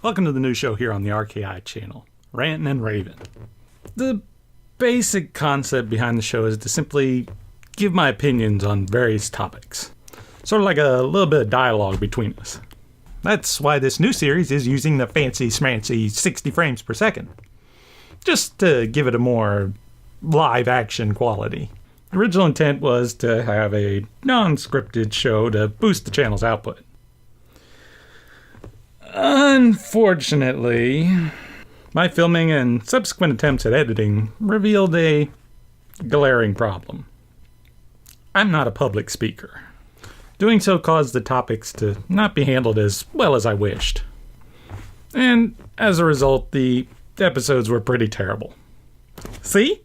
Welcome to the new show here on the RKI channel, Rantin Raven. The basic concept behind the show is to simply give my opinions on various topics. Sort of like a little bit of dialogue between us. That's why this new series is using the fancy schmancy 60 frames per second. Just to give it a more live action quality. The original intent was to have a non-scripted show to boost the channel's output. Unfortunately, my filming and subsequent attempts at editing revealed a glaring problem. I'm not a public speaker. Doing so caused the topics to not be handled as well as I wished. And as a result, the episodes were pretty terrible. See?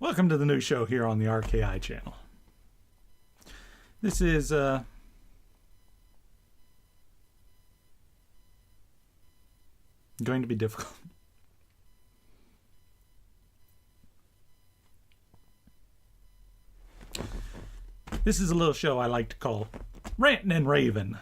Welcome to the new show here on the RKI channel. This is going to be difficult. This is a little show I like to call Rantin Raven.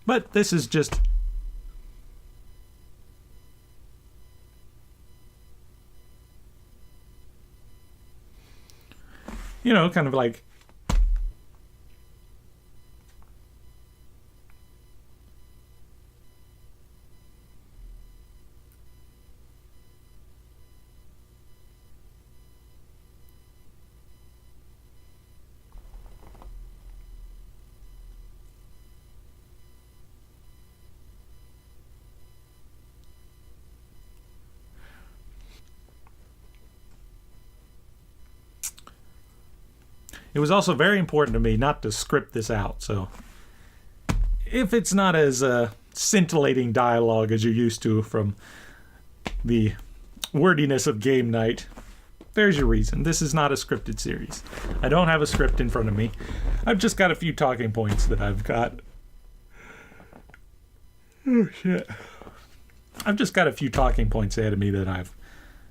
But this is just kind of like it was also very important to me not to script this out, so if it's not as scintillating dialogue as you're used to from the wordiness of game night, there's your reason. This is not a scripted series. I don't have a script in front of me. I've just got a few talking points that I've got. Oh, shit. I've just got a few talking points ahead of me that I've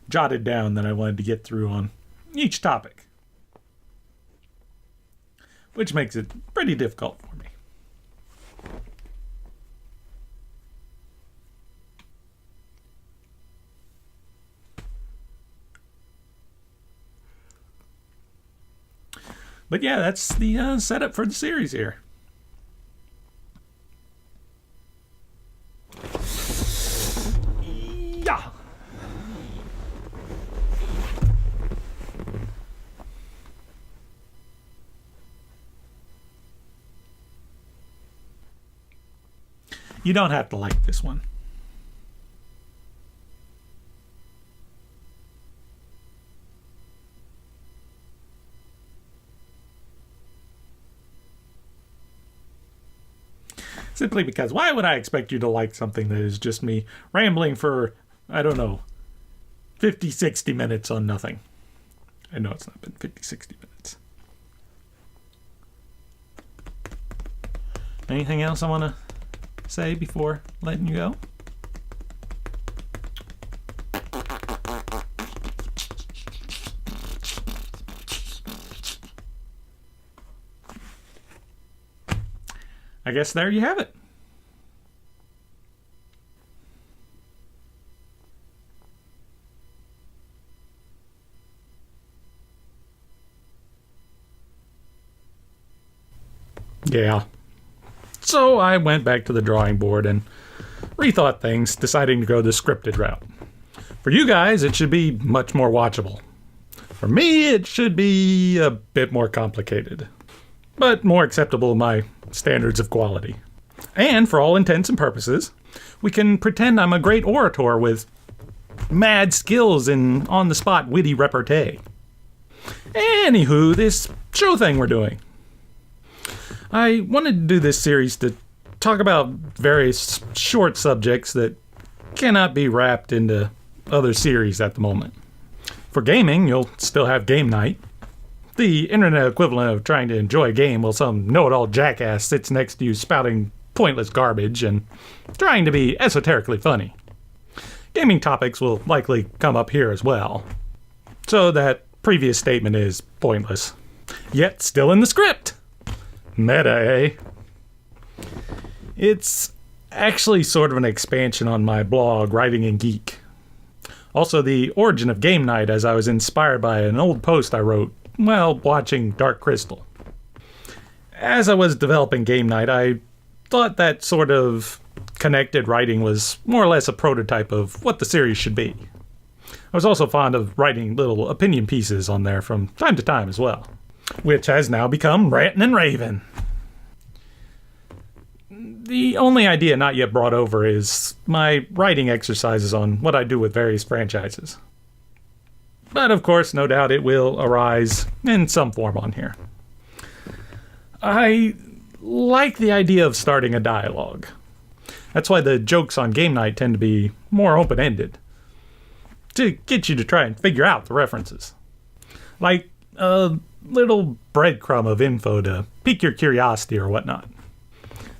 jotted down that I wanted to get through on each topic. Which makes it pretty difficult for me. But yeah, that's the setup for the series here. Yeah. You don't have to like this one. Simply because why would I expect you to like something that is just me rambling for, I don't know, 50, 60 minutes on nothing? I know it's not been 50, 60 minutes. Anything else I want to say before letting you go? I guess there you have it. Yeah. So I went back to the drawing board and rethought things, deciding to go the scripted route. For you guys, it should be much more watchable. For me, it should be a bit more complicated, but more acceptable to my standards of quality. And for all intents and purposes, we can pretend I'm a great orator with mad skills in on-the-spot witty repartee. Anywho, this show thing we're doing. I wanted to do this series to talk about various short subjects that cannot be wrapped into other series at the moment. For gaming, you'll still have game night, the internet equivalent of trying to enjoy a game while some know-it-all jackass sits next to you spouting pointless garbage and trying to be esoterically funny. Gaming topics will likely come up here as well. So that previous statement is pointless. Yet still in the script. Meta, eh? It's actually sort of an expansion on my blog, Writing and Geek. Also the origin of game night, as I was inspired by an old post I wrote while watching Dark Crystal. As I was developing game night, I thought that sort of connected writing was more or less a prototype of what the series should be. I was also fond of writing little opinion pieces on there from time to time as well, which has now become Rantin Raven. The only idea not yet brought over is my writing exercises on what I do with various franchises. But of course, no doubt it will arise in some form on here. I like the idea of starting a dialogue. That's why the jokes on game night tend to be more open-ended, to get you to try and figure out the references. Like a little breadcrumb of info to pique your curiosity or whatnot.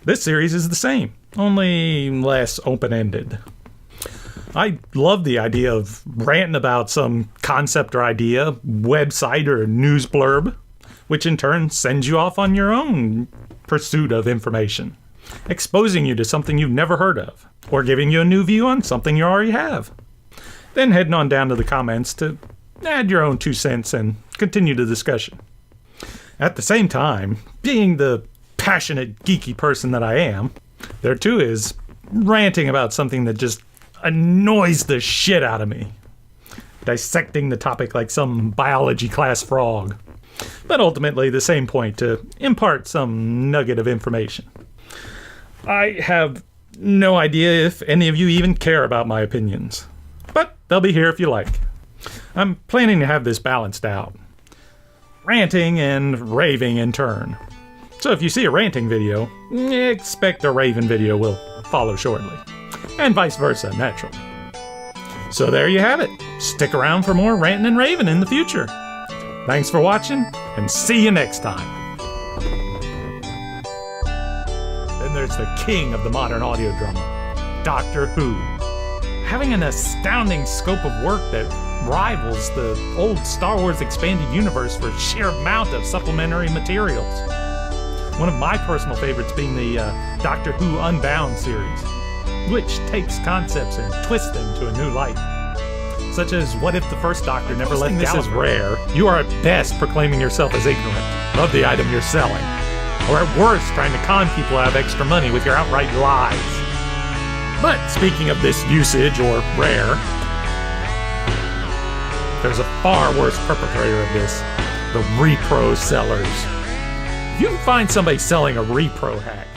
This series is the same, only less open-ended. I love the idea of ranting about some concept or idea, website or news blurb, which in turn sends you off on your own pursuit of information, exposing you to something you've never heard of, or giving you a new view on something you already have. Then heading on down to the comments to add your own 2 cents and continue the discussion. At the same time, being the passionate, geeky person that I am, there too is ranting about something that just annoys the shit out of me. Dissecting the topic like some biology class frog. But ultimately the same point, to impart some nugget of information. I have no idea if any of you even care about my opinions, but they'll be here if you like. I'm planning to have this balanced out. Ranting and raving in turn. So if you see a ranting video, expect a Raven video will follow shortly. And vice versa, naturally. So there you have it. Stick around for more Rantin' and Raven in the future. Thanks for watching, and see you next time. Then there's the king of the modern audio drama, Doctor Who. Having an astounding scope of work that rivals the old Star Wars Expanded Universe for sheer amount of supplementary materials. One of my personal favorites being the Doctor Who Unbound series, which takes concepts and twists them to a new light. Such as, what if the first Doctor never left Gallifrey? This is rare. You are at best proclaiming yourself as ignorant of the item you're selling, or at worst trying to con people out of extra money with your outright lies. But speaking of this usage, or rare, there's a far worse perpetrator of this, the repro sellers. If you can find somebody selling a repro hack,